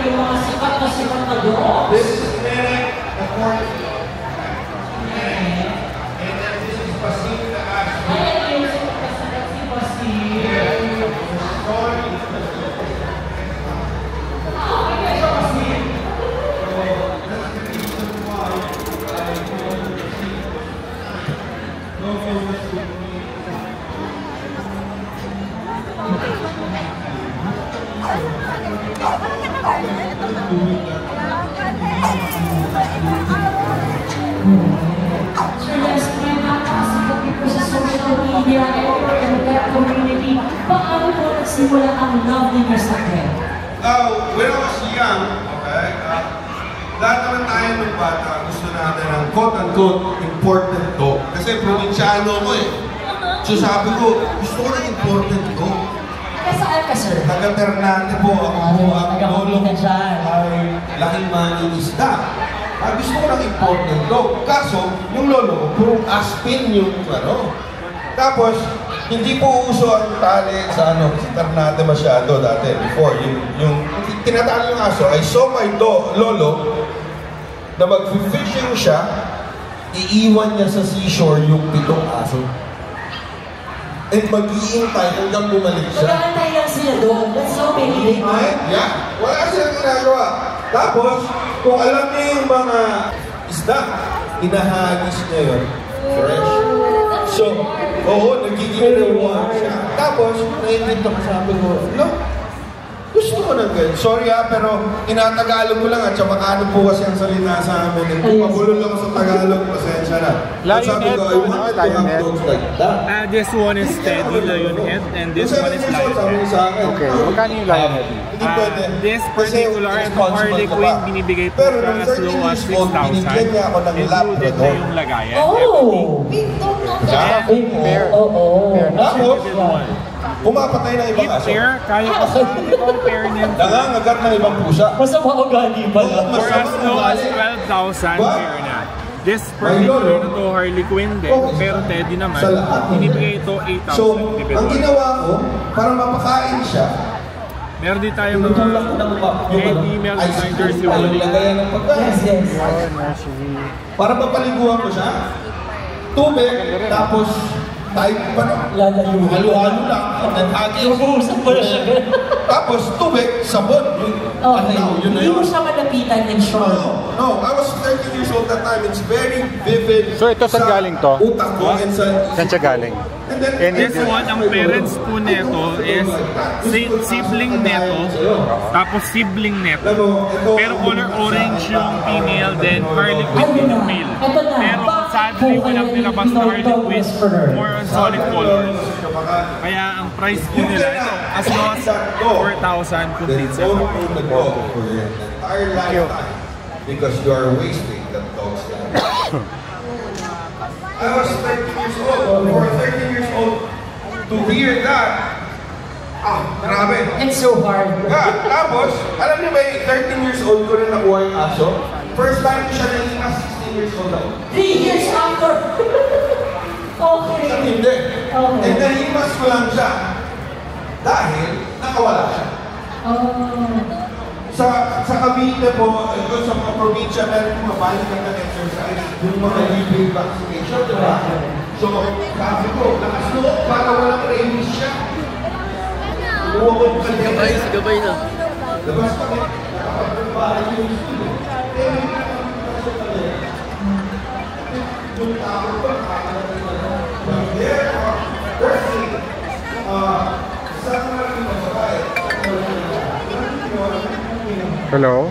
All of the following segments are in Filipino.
yung mga sikat na dogs. This is Merek, the fourth. And then this is Basil the Ash. Ay, yung sikat si Basil. Sorry. Okay, so Basil. Sir Les, may nakakasikat po sa social media and that community. Paano po nagsimula ang love ni Mr. Ken? When I was young, okay, lahat naman tayo ng bata gusto natin ng quote-unquote important dog. Kasi probinsyano ko eh. So sabi ko, gusto ko ng important dog. Saan ka, sir? Taga-Ternate po ako. Ang lolo ko dyan. ay laking maningisda. Gusto ko ng important dog. Kaso, yung lolo ko, puro aspin yung ano. Tapos, hindi po uso ang tali sa Ternate masyado dati. Before, yung tinatali yung aso, I saw my lolo na mag-fishing siya, iiwan niya sa seashore yung 7 aso. And mag-iintay hanggang bumalik siya. Mag-aantay lang sila doon. That's so many. Yeah. Wala silang ginagawa. Tapos, kung alam niyo yung mga isda, inahagis niya yun. Fresh. So, oo, nagiging reward siya. Tapos, nainit ako, sabi ko, no, gusto ko ng ganyan. Sorry pero tinatagalog ko lang at saka makano po kasi ang salita sa amin. Kung mabulol lang sa Tagalog, pasensya na. Lionhead po, no? Lionhead. This one is steady Lionhead and this one is Lionhead. Okay, magkano yung Lionhead? This particular Harley Quinn binibigay po as low as 6,000. Included na yung lagayan. Oh! Big dog na. Fair. Tapos, pumapatay ng ibang aso. Pair, kaya ko sa ibang pair niyan. Nangangagat ng ibang pusa. Masama ugali pala. For as low as 12,000 pair na. This particular na to Harley Quinn din, pero Teddy naman, binibigay ito 8,000. So, ang ginawa ko, para mapakain siya, meron din tayo mga Teddy, meron din tayo Jersey Woolly. Yes. Para mapaliguan ko siya, tubig, tapos type pa na. Lalayo. Halo-halo lang. Inuusap mo na siya. Tapos tubig, sabon. Okay. Hindi mo siya malapitan and sure. No. I was 13 years old that time. It's very vivid. So ito saan galing to? Utak ko and sa... Saan siya galing? And this one, ang parents po neto is sibling neto, tapos sibling neto. Pero color orange yung female, then Harley Quinn yung male. Pero sadly, walang nilabas na Harley Quinn, more on solid colors. Kaya ang price po nila, ito, as low as 4,000 complete set. For your entire lifetime because you are wasting that dog's life. I was 13 years old. For 13 years old to hear that, grabe. It's so hard. Tapos, alam niyo ba, 13 years old ko rin nakuha yung aso. First time ko siya naiimas, 16 years old ako. 3 years after. Okay. Hindi. And nahimas ko lang siya dahil nakawala siya. Sa Cavite po, sa mga probinsya, meron mga balikan ng exercise, yung mga libre vaccination, diba? So, sabi ko, nakasloob para walang rabies siya. Kumuha ko yung kanya. Gabay na. Labas kami, nakapagbahay yung school. Pero yung yung tao ba, there are, firstly, sa mga babae, Hello?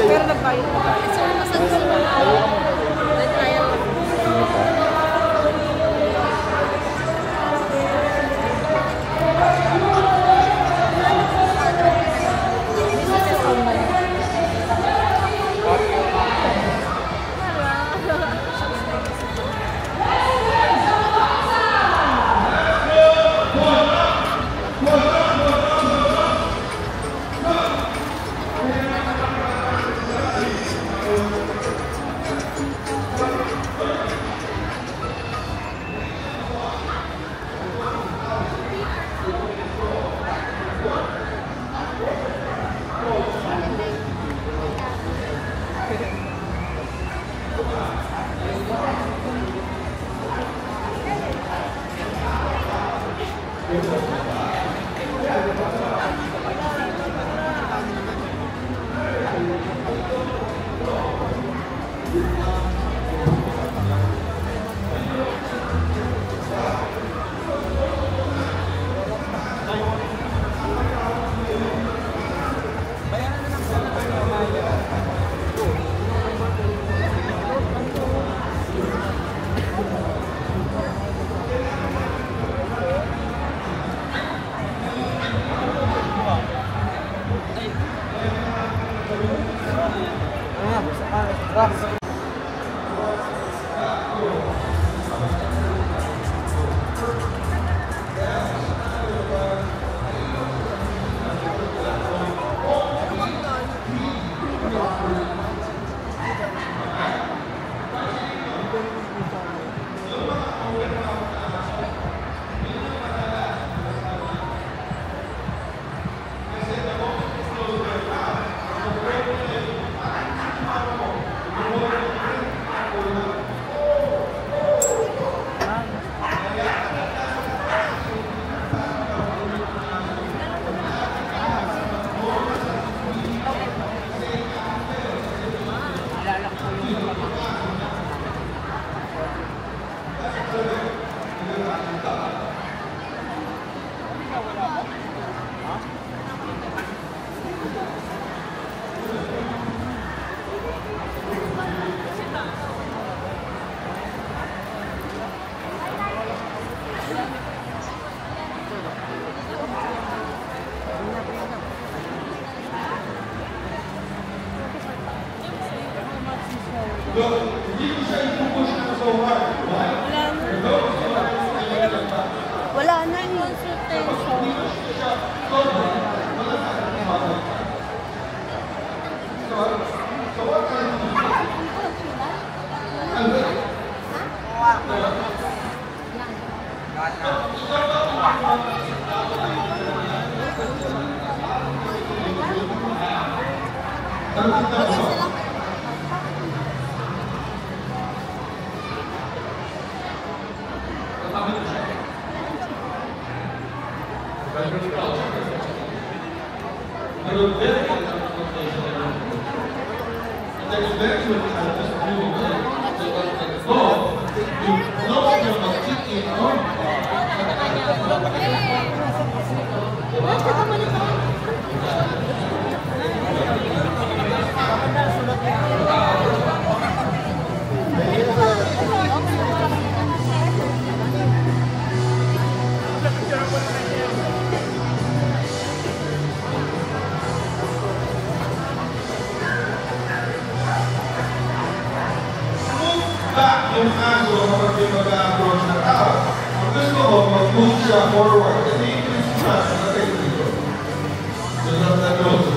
Pero nagbayad. Sir, masakit sa nag-trial. Wala na yung consultation. Yung aso kapag may mag-approach na tao, ang gusto mo, mag-move siya forward. Kasi yung mas nakay dito. So, that's the nose.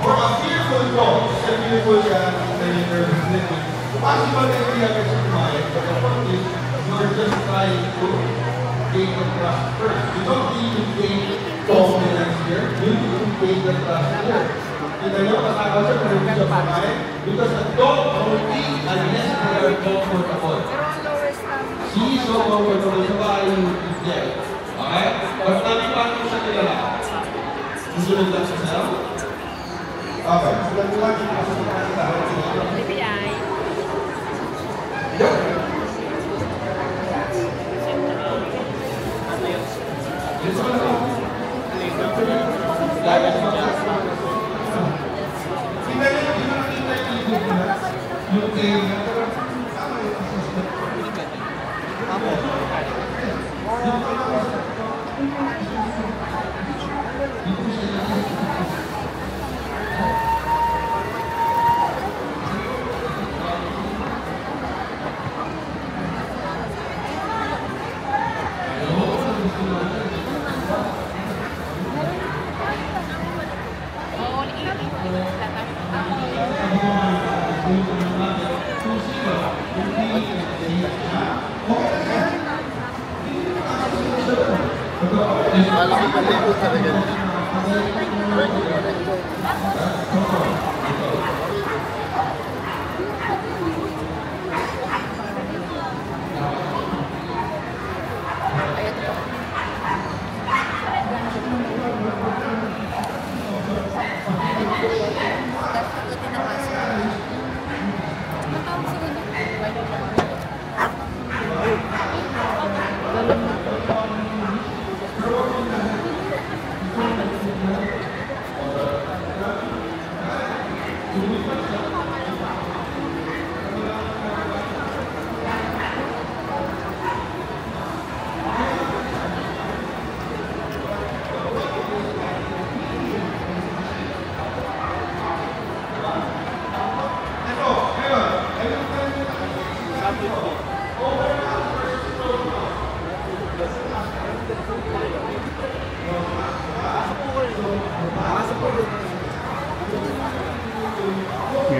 For a fearful dog, kasi fearful siya, na yung nervous living. Possible na hindi agad siya kumain, but the point is, you're just trying to gain the trust first. You don't need to gain confidence here. You need to gain the trust here. Kita nyo, kasama siya kung hindi siya kumain. Because the dog will eat unless they are comfortable. She is so comfortable sa bahay yung eat. Okay? But namin paano siya kilala? Susunod lang siya sa'yo? Okay. Susunod lang siya sa'yo. BBI. Yup.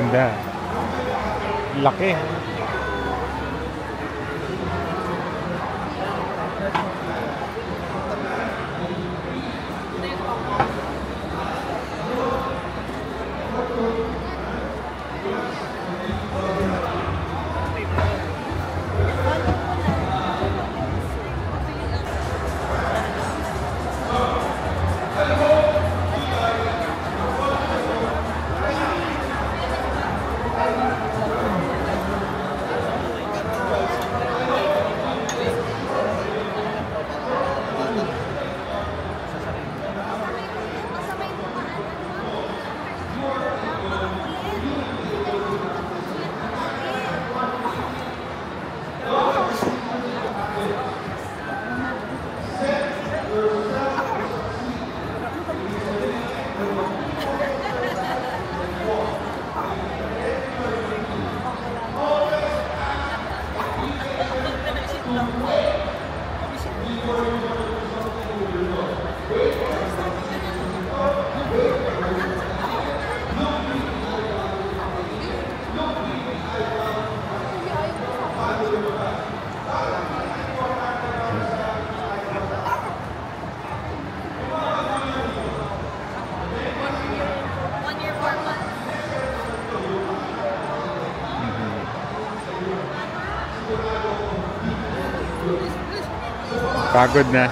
Ganda. Laki. Pagod na.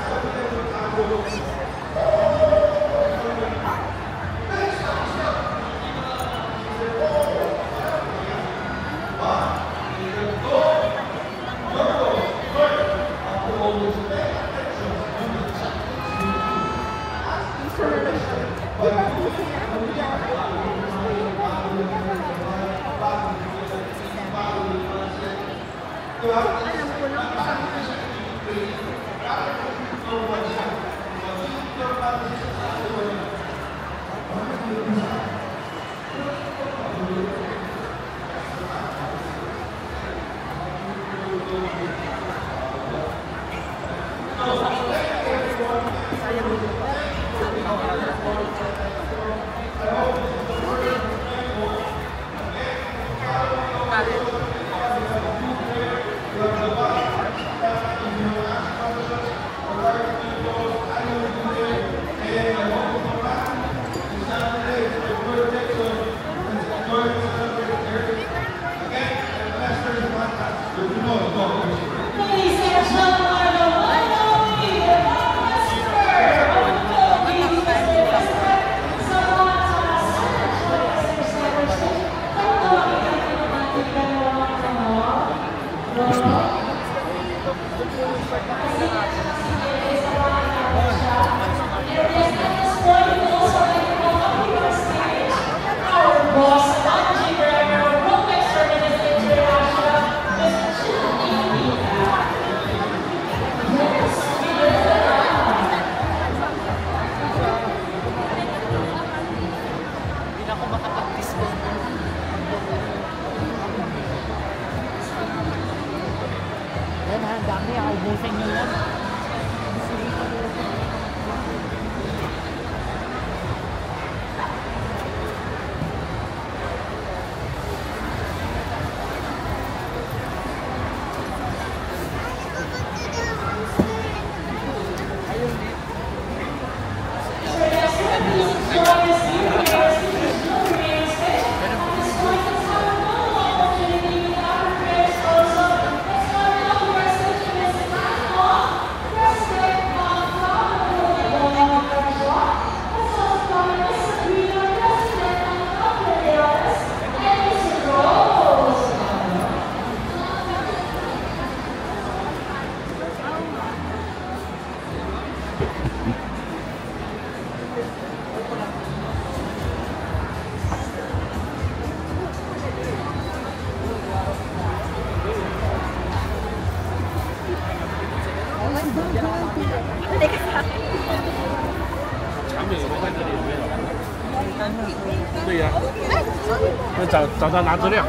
找到拿资料。